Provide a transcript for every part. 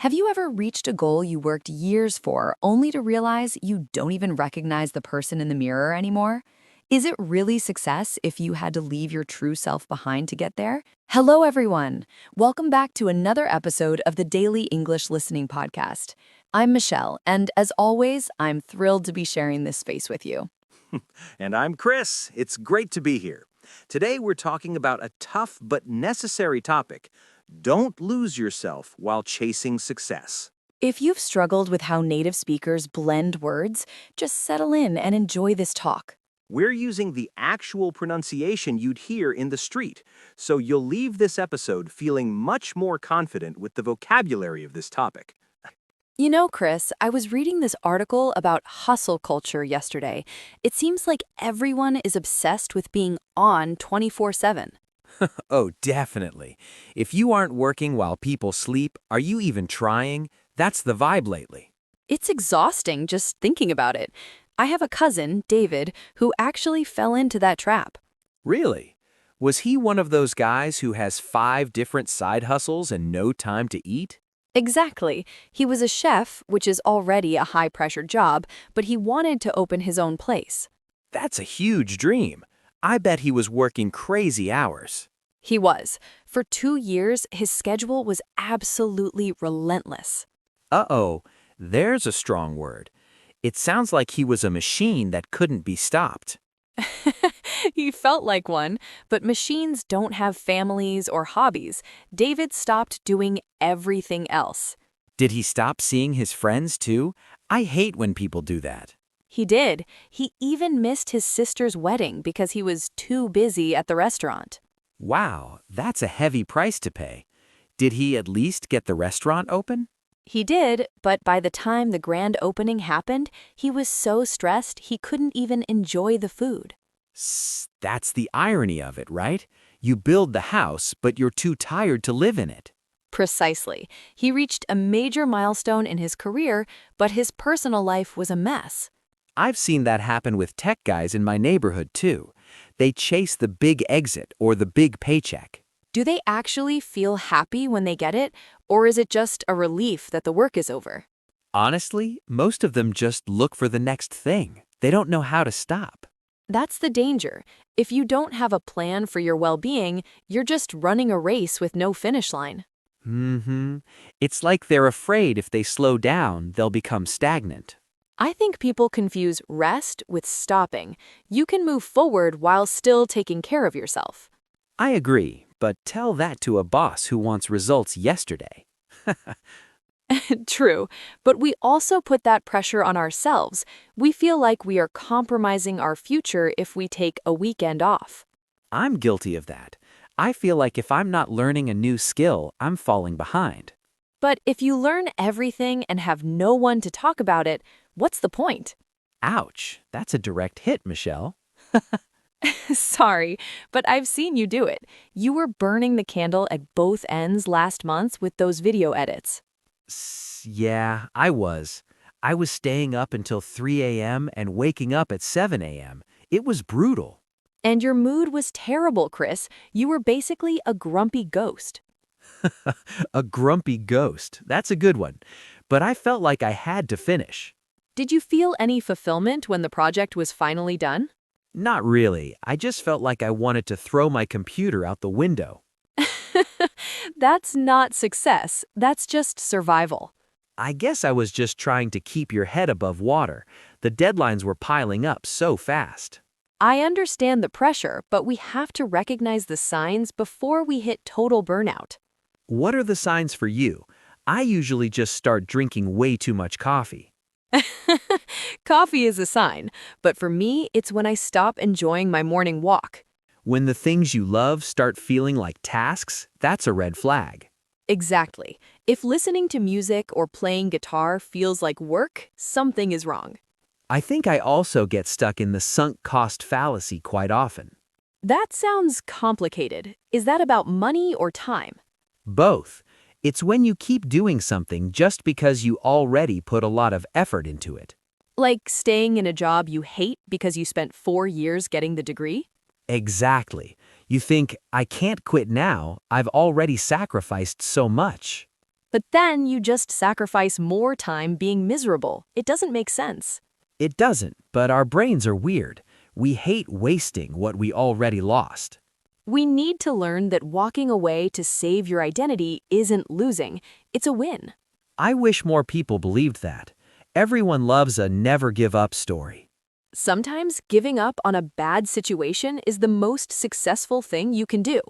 Have you ever reached a goal you worked years for only to realize you don't even recognize the person in the mirror anymore? Is it really success if you had to leave your true self behind to get there? Hello, everyone. Welcome back to another episode of the Daily English Listening Podcast. I'm Michelle, and as always, I'm thrilled to be sharing this space with you. And I'm Chris. It's great to be here. Today we're talking about a tough but necessary topic. Don't lose yourself while chasing success. If you've struggled with how native speakers blend words, just settle in and enjoy this talk. We're using the actual pronunciation you'd hear in the street, so you'll leave this episode feeling much more confident with the vocabulary of this topic. You know, Chris, I was reading this article about hustle culture yesterday. It seems like everyone is obsessed with being on 24/7. Oh, definitely. If you aren't working while people sleep, are you even trying? That's the vibe lately. It's exhausting just thinking about it. I have a cousin, David, who actually fell into that trap. Really? Was he one of those guys who has 5 different side hustles and no time to eat? Exactly. He was a chef, which is already a high-pressure job, but he wanted to open his own place. That's a huge dream. I bet he was working crazy hours. He was. For 2 years, his schedule was absolutely relentless. Uh-oh, there's a strong word. It sounds like he was a machine that couldn't be stopped. He felt like one, but machines don't have families or hobbies. David stopped doing everything else. Did he stop seeing his friends too? I hate when people do that. He did. He even missed his sister's wedding because he was too busy at the restaurant. Wow, that's a heavy price to pay. Did he at least get the restaurant open? He did, but by the time the grand opening happened, he was so stressed he couldn't even enjoy the food. That's the irony of it, right? You build the house, but you're too tired to live in it. Precisely. He reached a major milestone in his career, but his personal life was a mess. I've seen that happen with tech guys in my neighborhood too. They chase the big exit or the big paycheck. Do they actually feel happy when they get it, or is it just a relief that the work is over? Honestly, most of them just look for the next thing. They don't know how to stop. That's the danger. If you don't have a plan for your well-being, you're just running a race with no finish line. It's like they're afraid if they slow down, they'll become stagnant. I think people confuse rest with stopping. You can move forward while still taking care of yourself. I agree, but tell that to a boss who wants results yesterday. True, but we also put that pressure on ourselves. We feel like we are compromising our future if we take a weekend off. I'm guilty of that. I feel like if I'm not learning a new skill, I'm falling behind. But if you learn everything and have no one to talk about it, what's the point? Ouch, that's a direct hit, Michelle. Sorry, but I've seen you do it. You were burning the candle at both ends last month with those video edits. Yeah, I was. I was staying up until 3 a.m. and waking up at 7 a.m. It was brutal. And your mood was terrible, Chris. You were basically a grumpy ghost. A grumpy ghost. That's a good one. But I felt like I had to finish. Did you feel any fulfillment when the project was finally done? Not really. I just felt like I wanted to throw my computer out the window. That's not success. That's just survival. I guess I was just trying to keep your head above water. The deadlines were piling up so fast. I understand the pressure, but we have to recognize the signs before we hit total burnout. What are the signs for you? I usually just start drinking way too much coffee. Coffee is a sign, but for me, it's when I stop enjoying my morning walk. When the things you love start feeling like tasks, that's a red flag. Exactly. If listening to music or playing guitar feels like work, something is wrong. I think I also get stuck in the sunk cost fallacy quite often. That sounds complicated. Is that about money or time? Both. It's when you keep doing something just because you already put a lot of effort into it. Like staying in a job you hate because you spent 4 years getting the degree? Exactly. You think, I can't quit now, I've already sacrificed so much. But then you just sacrifice more time being miserable. It doesn't make sense. It doesn't, but our brains are weird. We hate wasting what we already lost. We need to learn that walking away to save your identity isn't losing, it's a win. I wish more people believed that. Everyone loves a never give up story. Sometimes giving up on a bad situation is the most successful thing you can do.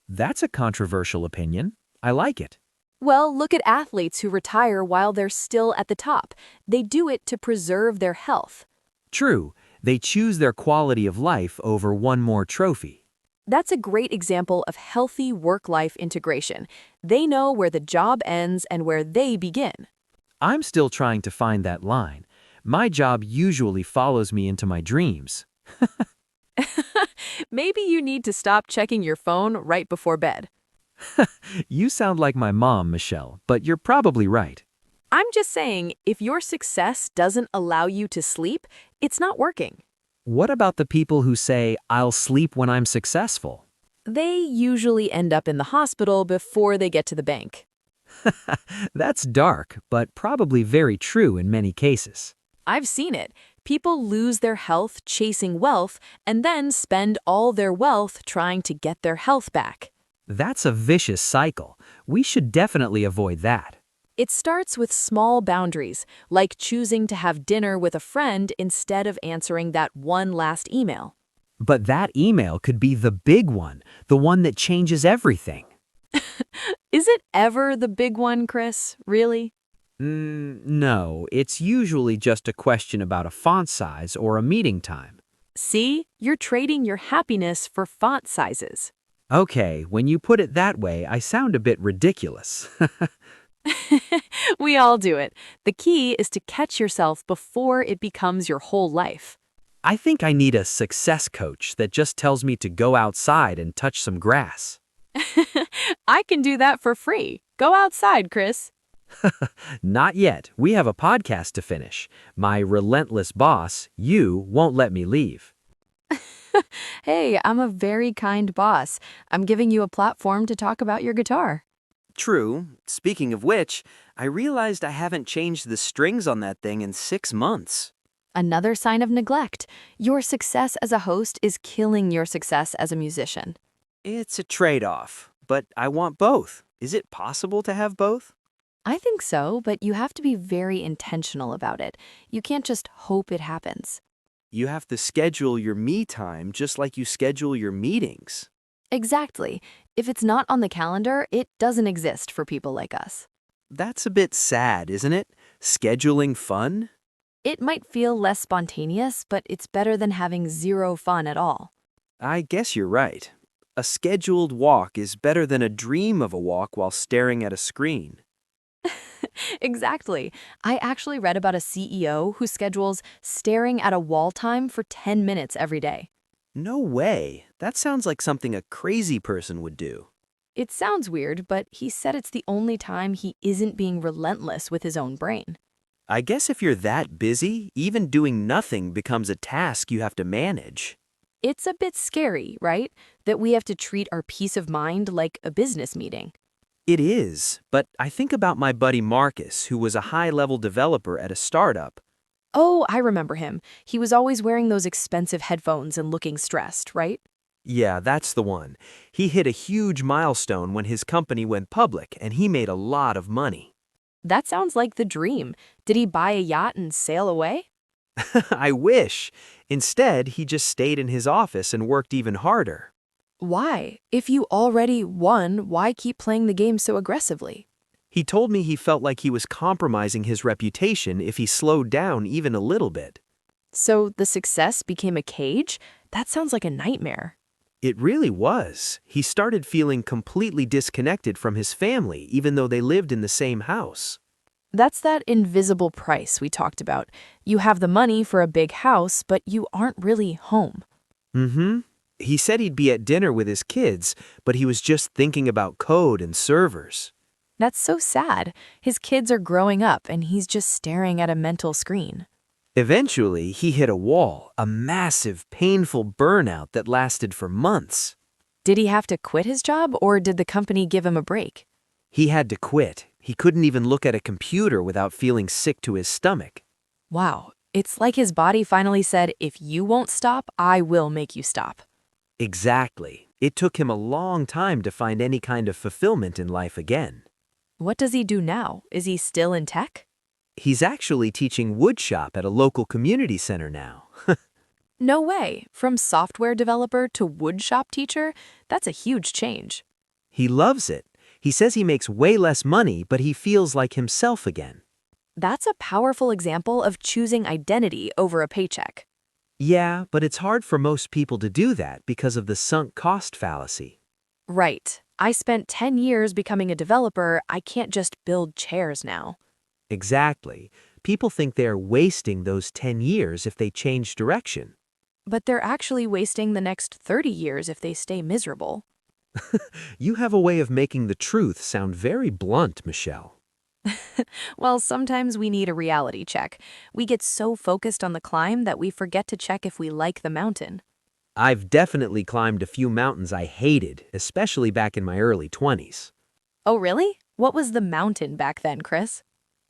That's a controversial opinion. I like it. Well, look at athletes who retire while they're still at the top. They do it to preserve their health. True, they choose their quality of life over one more trophy. That's a great example of healthy work-life integration. They know where the job ends and where they begin. I'm still trying to find that line. My job usually follows me into my dreams. Maybe you need to stop checking your phone right before bed. You sound like my mom, Michelle, but you're probably right. I'm just saying, if your success doesn't allow you to sleep, it's not working. What about the people who say, I'll sleep when I'm successful? They usually end up in the hospital before they get to the bank. That's dark, but probably very true in many cases. I've seen it. People lose their health chasing wealth and then spend all their wealth trying to get their health back. That's a vicious cycle. We should definitely avoid that. It starts with small boundaries, like choosing to have dinner with a friend instead of answering that one last email. But that email could be the big one, the one that changes everything. Is it ever the big one, Chris? Really? No, it's usually just a question about a font size or a meeting time. See, you're trading your happiness for font sizes. Okay, when you put it that way, I sound a bit ridiculous. We all do it. The key is to catch yourself before it becomes your whole life. I think I need a success coach that just tells me to go outside and touch some grass. I can do that for free. Go outside, Chris. Not yet. We have a podcast to finish. My relentless boss, you, won't let me leave. Hey, I'm a very kind boss. I'm giving you a platform to talk about your guitar. True. Speaking of which, I realized I haven't changed the strings on that thing in 6 months. Another sign of neglect. Your success as a host is killing your success as a musician. It's a trade-off, but I want both. Is it possible to have both? I think so, but you have to be very intentional about it. You can't just hope it happens. You have to schedule your me time just like you schedule your meetings. Exactly. If it's not on the calendar, it doesn't exist for people like us. That's a bit sad, isn't it? Scheduling fun? It might feel less spontaneous, but it's better than having zero fun at all. I guess you're right. A scheduled walk is better than a dream of a walk while staring at a screen. Exactly. I actually read about a CEO who schedules staring at a wall time for 10 minutes every day. No way. That sounds like something a crazy person would do. It sounds weird, but he said it's the only time he isn't being relentless with his own brain. I guess if you're that busy, even doing nothing becomes a task you have to manage. It's a bit scary, right? That we have to treat our peace of mind like a business meeting. It is, but I think about my buddy Marcus, who was a high-level developer at a startup. Oh, I remember him. He was always wearing those expensive headphones and looking stressed, right? Yeah, that's the one. He hit a huge milestone when his company went public, and he made a lot of money. That sounds like the dream. Did he buy a yacht and sail away? I wish. Instead, he just stayed in his office and worked even harder. Why? If you already won, why keep playing the game so aggressively? He told me he felt like he was compromising his reputation if he slowed down even a little bit. So the success became a cage? That sounds like a nightmare. It really was. He started feeling completely disconnected from his family, even though they lived in the same house. That's that invisible price we talked about. You have the money for a big house, but you aren't really home. Mm-hmm. He said he'd be at dinner with his kids, but he was just thinking about code and servers. That's so sad. His kids are growing up and he's just staring at a mental screen. Eventually, he hit a wall, a massive, painful burnout that lasted for months. Did he have to quit his job or did the company give him a break? He had to quit. He couldn't even look at a computer without feeling sick to his stomach. Wow, it's like his body finally said, if you won't stop, I will make you stop. Exactly. It took him a long time to find any kind of fulfillment in life again. What does he do now? Is he still in tech? He's actually teaching woodshop at a local community center now. No way. From software developer to woodshop teacher, that's a huge change. He loves it. He says he makes way less money, but he feels like himself again. That's a powerful example of choosing identity over a paycheck. Yeah, but it's hard for most people to do that because of the sunk cost fallacy. Right. I spent 10 years becoming a developer. I can't just build chairs now. Exactly. People think they're wasting those 10 years if they change direction. But they're actually wasting the next 30 years if they stay miserable. You have a way of making the truth sound very blunt, Michelle. Well, sometimes we need a reality check. We get so focused on the climb that we forget to check if we like the mountain. I've definitely climbed a few mountains I hated, especially back in my early 20s. Oh, really? What was the mountain back then, Chris?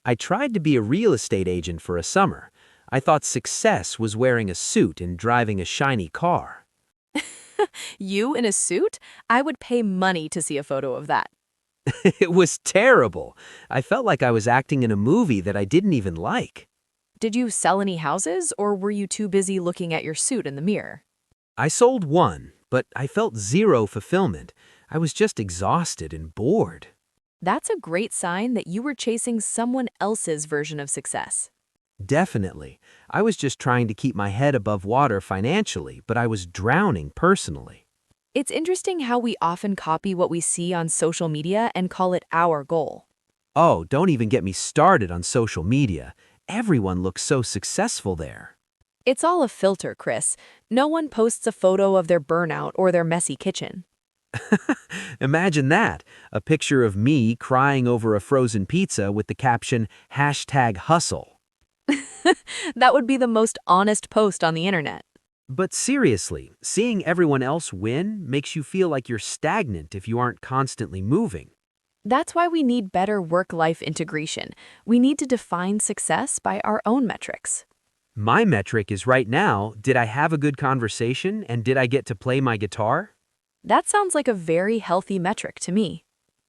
I tried to be a real estate agent for a summer. I thought success was wearing a suit and driving a shiny car. You in a suit? I would pay money to see a photo of that. It was terrible. I felt like I was acting in a movie that I didn't even like. Did you sell any houses, or were you too busy looking at your suit in the mirror? I sold one, but I felt zero fulfillment. I was just exhausted and bored. That's a great sign that you were chasing someone else's version of success. Definitely. I was just trying to keep my head above water financially, but I was drowning personally. It's interesting how we often copy what we see on social media and call it our goal. Oh, don't even get me started on social media. Everyone looks so successful there. It's all a filter, Chris. No one posts a photo of their burnout or their messy kitchen. Imagine that, a picture of me crying over a frozen pizza with the caption #hustle. That would be the most honest post on the internet. But seriously, seeing everyone else win makes you feel like you're stagnant if you aren't constantly moving. That's why we need better work-life integration. We need to define success by our own metrics. My metric is right now, did I have a good conversation and did I get to play my guitar? That sounds like a very healthy metric to me.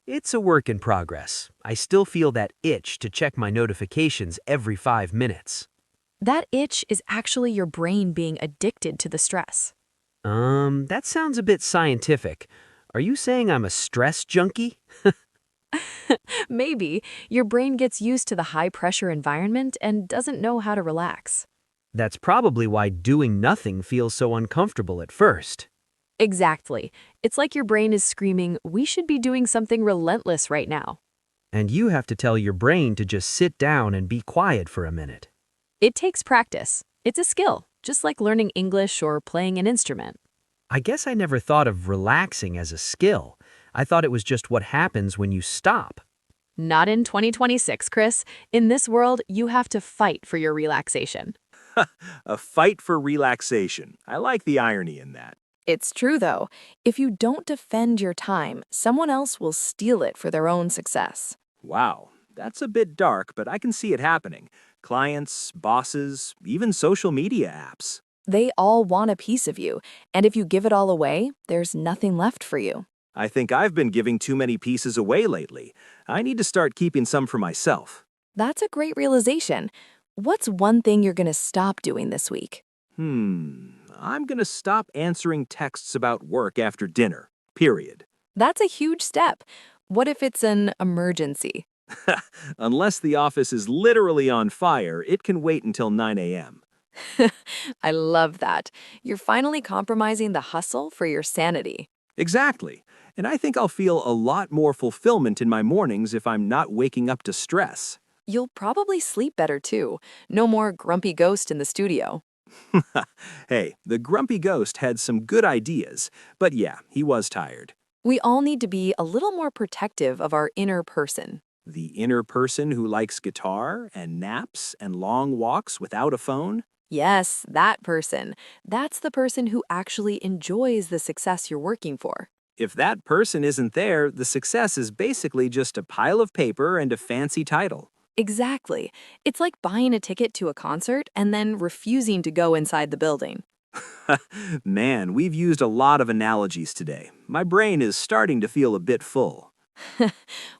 It's a work in progress. I still feel that itch to check my notifications every 5 minutes. That itch is actually your brain being addicted to the stress. That sounds a bit scientific. Are you saying I'm a stress junkie? Maybe your brain gets used to the high-pressure environment and doesn't know how to relax. That's probably why doing nothing feels so uncomfortable at first. Exactly. It's like your brain is screaming, we should be doing something relentless right now. And you have to tell your brain to just sit down and be quiet for a minute. It takes practice. It's a skill, just like learning English or playing an instrument. I guess I never thought of relaxing as a skill. I thought it was just what happens when you stop. Not in 2026, Chris. In this world, you have to fight for your relaxation. A fight for relaxation. I like the irony in that. It's true, though. If you don't defend your time, someone else will steal it for their own success. Wow, that's a bit dark, but I can see it happening. Clients, bosses, even social media apps. They all want a piece of you, and if you give it all away, there's nothing left for you. I think I've been giving too many pieces away lately. I need to start keeping some for myself. That's a great realization. What's one thing you're going to stop doing this week? I'm going to stop answering texts about work after dinner, period. That's a huge step. What if it's an emergency? Unless the office is literally on fire, it can wait until 9 a.m. I love that. You're finally compromising the hustle for your sanity. Exactly. And I think I'll feel a lot more fulfillment in my mornings if I'm not waking up to stress. You'll probably sleep better too. No more grumpy ghost in the studio. Hey, the grumpy ghost had some good ideas, but yeah, he was tired. We all need to be a little more protective of our inner person. The inner person who likes guitar and naps and long walks without a phone? Yes, that person. That's the person who actually enjoys the success you're working for. If that person isn't there, the success is basically just a pile of paper and a fancy title. Exactly. It's like buying a ticket to a concert and then refusing to go inside the building. Man, we've used a lot of analogies today. My brain is starting to feel a bit full.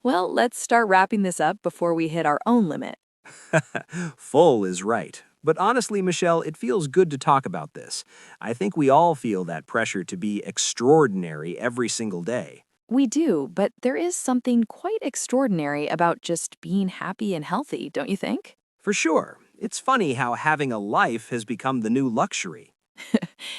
Well, let's start wrapping this up before we hit our own limit. Full is right. But honestly, Michelle, it feels good to talk about this. I think we all feel that pressure to be extraordinary every single day. We do, but there is something quite extraordinary about just being happy and healthy, don't you think? For sure. It's funny how having a life has become the new luxury.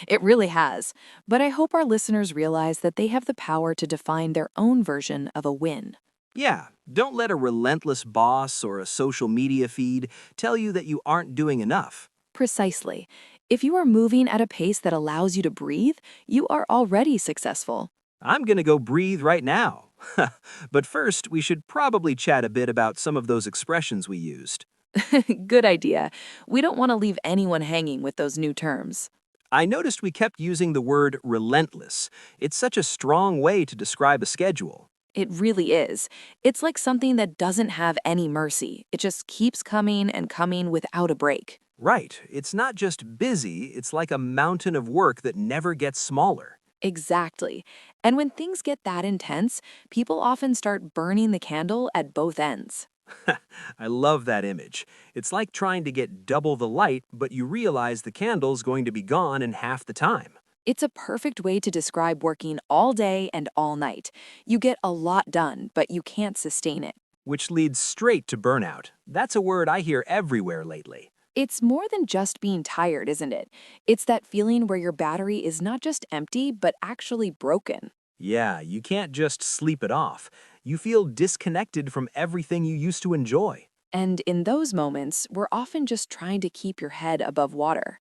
It really has. But I hope our listeners realize that they have the power to define their own version of a win. Yeah, don't let a relentless boss or a social media feed tell you that you aren't doing enough. Precisely. If you are moving at a pace that allows you to breathe, you are already successful. I'm gonna go breathe right now. But first, we should probably chat a bit about some of those expressions we used. Good idea. We don't want to leave anyone hanging with those new terms. I noticed we kept using the word relentless. It's such a strong way to describe a schedule. It really is. It's like something that doesn't have any mercy. It just keeps coming and coming without a break. Right, it's not just busy, it's like a mountain of work that never gets smaller. Exactly. And when things get that intense, people often start burning the candle at both ends. I love that image. It's like trying to get double the light, but you realize the candle's going to be gone in half the time. It's a perfect way to describe working all day and all night. You get a lot done, but you can't sustain it. Which leads straight to burnout. That's a word I hear everywhere lately. It's more than just being tired, isn't it? It's that feeling where your battery is not just empty, but actually broken. Yeah, you can't just sleep it off. You feel disconnected from everything you used to enjoy. And in those moments, we're often just trying to keep your head above water.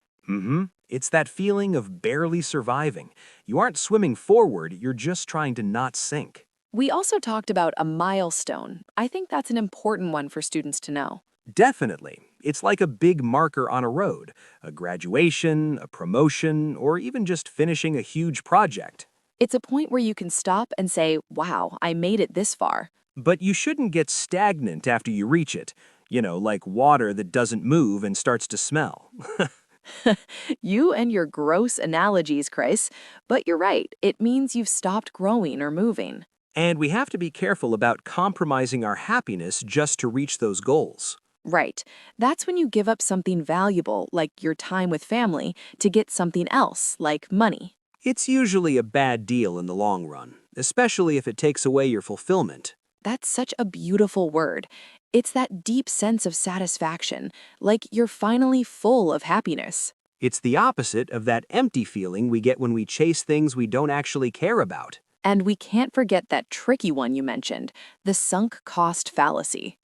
It's that feeling of barely surviving. You aren't swimming forward, you're just trying to not sink. We also talked about a milestone. I think that's an important one for students to know. Definitely. It's like a big marker on a road, a graduation, a promotion, or even just finishing a huge project. It's a point where you can stop and say, wow, I made it this far. But you shouldn't get stagnant after you reach it. You know, like water that doesn't move and starts to smell. You and your gross analogies, Chris. But you're right, it means you've stopped growing or moving. And we have to be careful about compromising our happiness just to reach those goals. Right. That's when you give up something valuable, like your time with family, to get something else, like money. It's usually a bad deal in the long run, especially if it takes away your fulfillment. That's such a beautiful word. It's that deep sense of satisfaction, like you're finally full of happiness. It's the opposite of that empty feeling we get when we chase things we don't actually care about. And we can't forget that tricky one you mentioned, the sunk cost fallacy.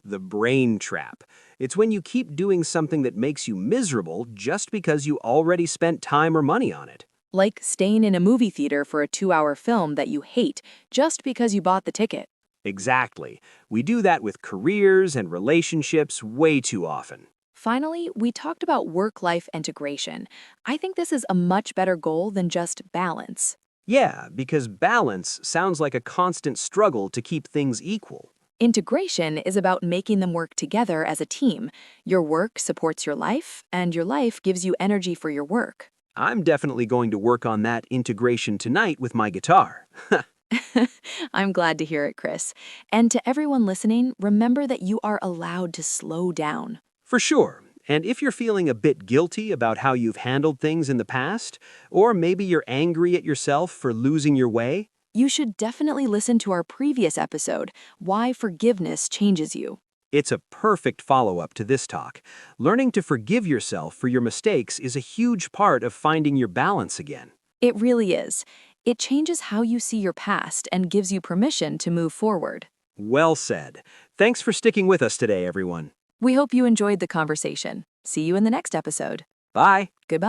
The brain trap. It's when you keep doing something that makes you miserable just because you already spent time or money on it. Like staying in a movie theater for a 2-hour film that you hate just because you bought the ticket. Exactly. We do that with careers and relationships way too often. Finally, we talked about work-life integration. I think this is a much better goal than just balance. Yeah, because balance sounds like a constant struggle to keep things equal. Integration is about making them work together as a team. Your work supports your life, and your life gives you energy for your work. I'm definitely going to work on that integration tonight with my guitar. I'm glad to hear it, Chris. And to everyone listening, remember that you are allowed to slow down. For sure. And if you're feeling a bit guilty about how you've handled things in the past, or maybe you're angry at yourself for losing your way, You should definitely listen to our previous episode, Why Forgiveness Changes You. it's a perfect follow-up to this talk. Learning to forgive yourself for your mistakes is a huge part of finding your balance again. It really is. It changes how you see your past and gives you permission to move forward. Well said. Thanks for sticking with us today, everyone. We hope you enjoyed the conversation. See you in the next episode. Bye. Goodbye.